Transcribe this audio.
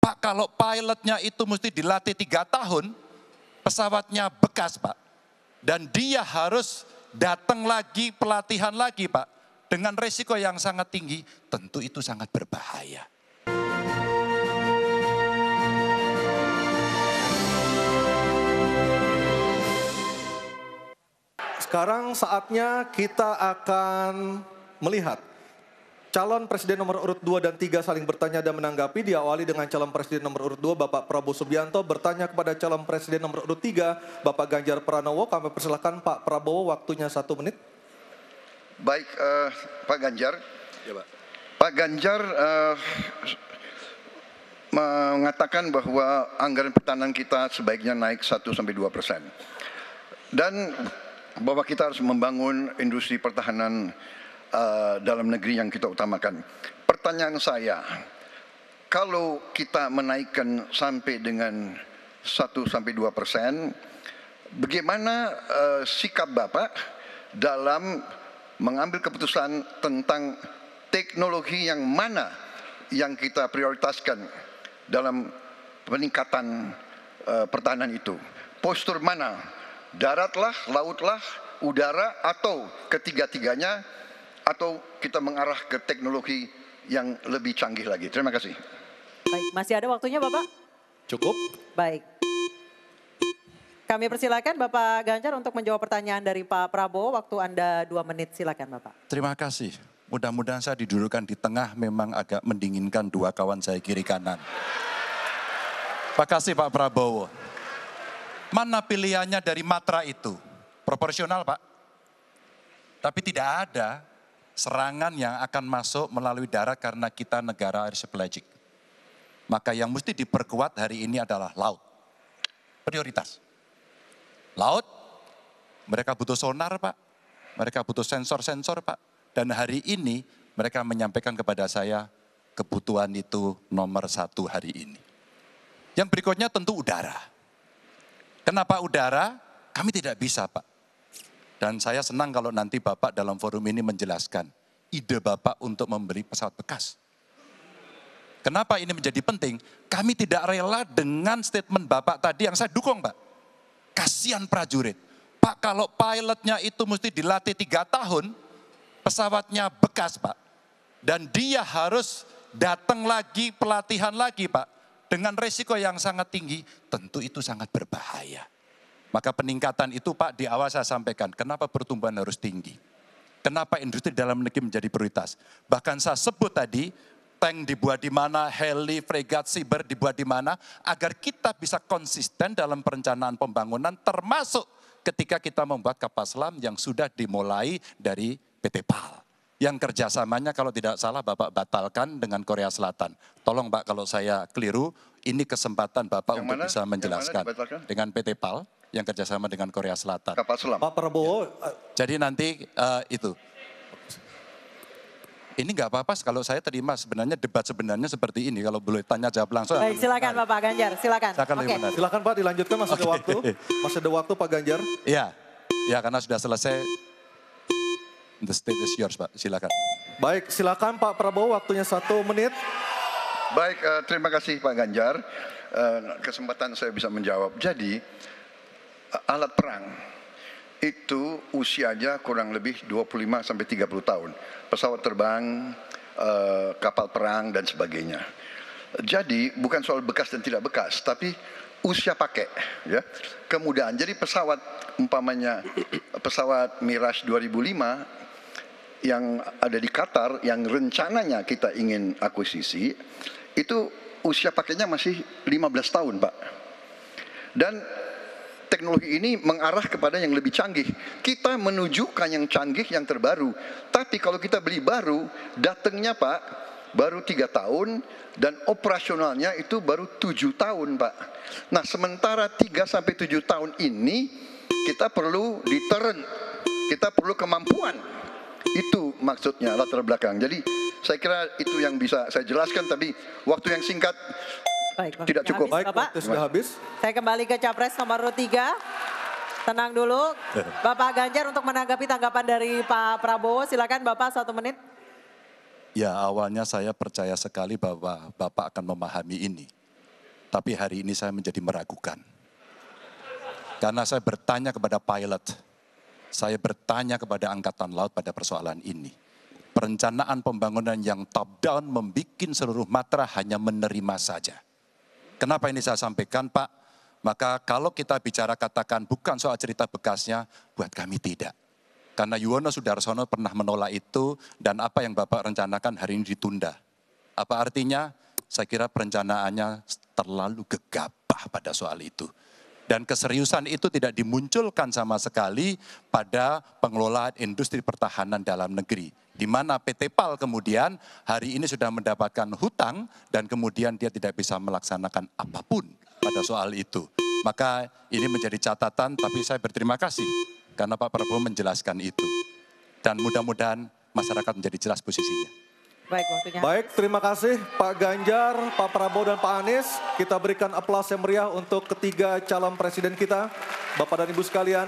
Pak, kalau pilotnya itu mesti dilatih 3 tahun, pesawatnya bekas Pak. Dan dia harus datang lagi, pelatihan lagi Pak. Dengan resiko yang sangat tinggi, tentu itu sangat berbahaya. Sekarang saatnya kita akan melihat calon presiden nomor urut 2 dan 3 saling bertanya dan menanggapi. Diawali dengan calon presiden nomor urut 2 Bapak Prabowo Subianto bertanya kepada calon presiden nomor urut 3 Bapak Ganjar Pranowo. Kami persilakan Pak Prabowo, waktunya 1 menit. Baik, Pak Ganjar. Ya, Pak. Pak Ganjar mengatakan bahwa anggaran pertahanan kita sebaiknya naik 1-2%. Dan bahwa kita harus membangun industri pertahanan dalam negeri yang kita utamakan. Pertanyaan saya, kalau kita menaikkan sampai dengan 1-2%, bagaimana sikap Bapak dalam mengambil keputusan tentang teknologi yang mana yang kita prioritaskan dalam peningkatan pertahanan itu? Postur mana? Daratlah, lautlah, udara, atau ketiga-tiganya, atau kita mengarah ke teknologi yang lebih canggih lagi. Terima kasih. Baik, masih ada waktunya Bapak? Cukup. Baik. Kami persilakan Bapak Ganjar untuk menjawab pertanyaan dari Pak Prabowo. Waktu Anda 2 menit, silakan Bapak. Terima kasih. Mudah-mudahan saya didudukan di tengah memang agak mendinginkan 2 kawan saya kiri kanan. Terima kasih Pak Prabowo. Mana pilihannya dari Matra itu? Proporsional Pak. Tapi tidak ada serangan yang akan masuk melalui darat karena kita negara archipelagic. Maka yang mesti diperkuat hari ini adalah laut. Prioritas. Laut, mereka butuh sonar Pak. Mereka butuh sensor-sensor Pak. Dan hari ini mereka menyampaikan kepada saya kebutuhan itu nomor 1 hari ini. Yang berikutnya tentu udara. Kenapa udara? Kami tidak bisa Pak. Dan saya senang kalau nanti Bapak dalam forum ini menjelaskan ide Bapak untuk membeli pesawat bekas. Kenapa ini menjadi penting? Kami tidak rela dengan statement Bapak tadi yang saya dukung Pak. Kasihan prajurit. Pak, kalau pilotnya itu mesti dilatih 3 tahun, pesawatnya bekas Pak. Dan dia harus datang lagi, pelatihan lagi Pak. Dengan resiko yang sangat tinggi, tentu itu sangat berbahaya. Maka peningkatan itu Pak di awal saya sampaikan, kenapa pertumbuhan harus tinggi? Kenapa industri dalam negeri menjadi prioritas? Bahkan saya sebut tadi, tank dibuat di mana, heli, fregat, cyber dibuat di mana, agar kita bisa konsisten dalam perencanaan pembangunan, termasuk ketika kita membuat kapal selam yang sudah dimulai dari PT PAL. Yang kerjasamanya kalau tidak salah Bapak batalkan dengan Korea Selatan. Tolong Pak kalau saya keliru, ini kesempatan Bapak untuk bisa menjelaskan. Dengan PT PAL yang kerjasama dengan Korea Selatan. Kapal selam. Pak Prabowo. Jadi nanti itu. Ini nggak apa-apa kalau saya terima sebenarnya debat sebenarnya seperti ini. Kalau boleh tanya jawab langsung. Baik, silakan Bapak Ganjar, silakan. Silakan Pak dilanjutkan, masih ada waktu. Masih ada waktu Pak Ganjar. Iya, ya karena sudah selesai. The stage is yours Pak, silakan. Baik, silakan Pak Prabowo, waktunya 1 menit. Baik, terima kasih Pak Ganjar. Kesempatan saya bisa menjawab. Jadi, alat perang itu usianya kurang lebih 25-30 tahun. Pesawat terbang, kapal perang dan sebagainya. Jadi, bukan soal bekas dan tidak bekas, tapi usia pakai, ya. Kemudahan. Jadi pesawat umpamanya pesawat Mirage 2005 yang ada di Qatar, yang rencananya kita ingin akuisisi, itu usia pakainya masih 15 tahun Pak. Dan teknologi ini mengarah kepada yang lebih canggih. Kita menunjukkan yang canggih, yang terbaru. Tapi kalau kita beli baru, datangnya Pak, baru 3 tahun, dan operasionalnya itu baru 7 tahun Pak. Nah sementara 3-7 tahun ini, kita perlu deterrent, kita perlu kemampuan. Itu maksudnya latar belakang. Jadi saya kira itu yang bisa saya jelaskan, tapi waktu yang singkat tidak cukup. Baik, waktu sudah habis. Saya kembali ke Capres nomor 3. Tenang dulu. Bapak Ganjar untuk menanggapi tanggapan dari Pak Prabowo. Silakan Bapak 1 menit. Ya awalnya saya percaya sekali bahwa Bapak akan memahami ini. Tapi hari ini saya menjadi meragukan. Karena saya bertanya kepada pilot, saya bertanya kepada Angkatan Laut pada persoalan ini. Perencanaan pembangunan yang top down membuat seluruh matra hanya menerima saja. Kenapa ini saya sampaikan, Pak? Maka kalau kita bicara katakan bukan soal cerita bekasnya, buat kami tidak. Karena Yuwono Sudarsono pernah menolak itu dan apa yang Bapak rencanakan hari ini ditunda. Apa artinya? Saya kira perencanaannya terlalu gegabah pada soal itu. Dan keseriusan itu tidak dimunculkan sama sekali pada pengelolaan industri pertahanan dalam negeri. Di mana PT PAL kemudian hari ini sudah mendapatkan hutang dan kemudian dia tidak bisa melaksanakan apapun pada soal itu. Maka ini menjadi catatan, tapi saya berterima kasih karena Pak Prabowo menjelaskan itu. Dan mudah-mudahan masyarakat menjadi jelas posisinya. Baik, waktunya. Baik, terima kasih Pak Ganjar, Pak Prabowo dan Pak Anies. Kita berikan aplaus yang meriah untuk ketiga calon presiden kita. Bapak dan Ibu sekalian,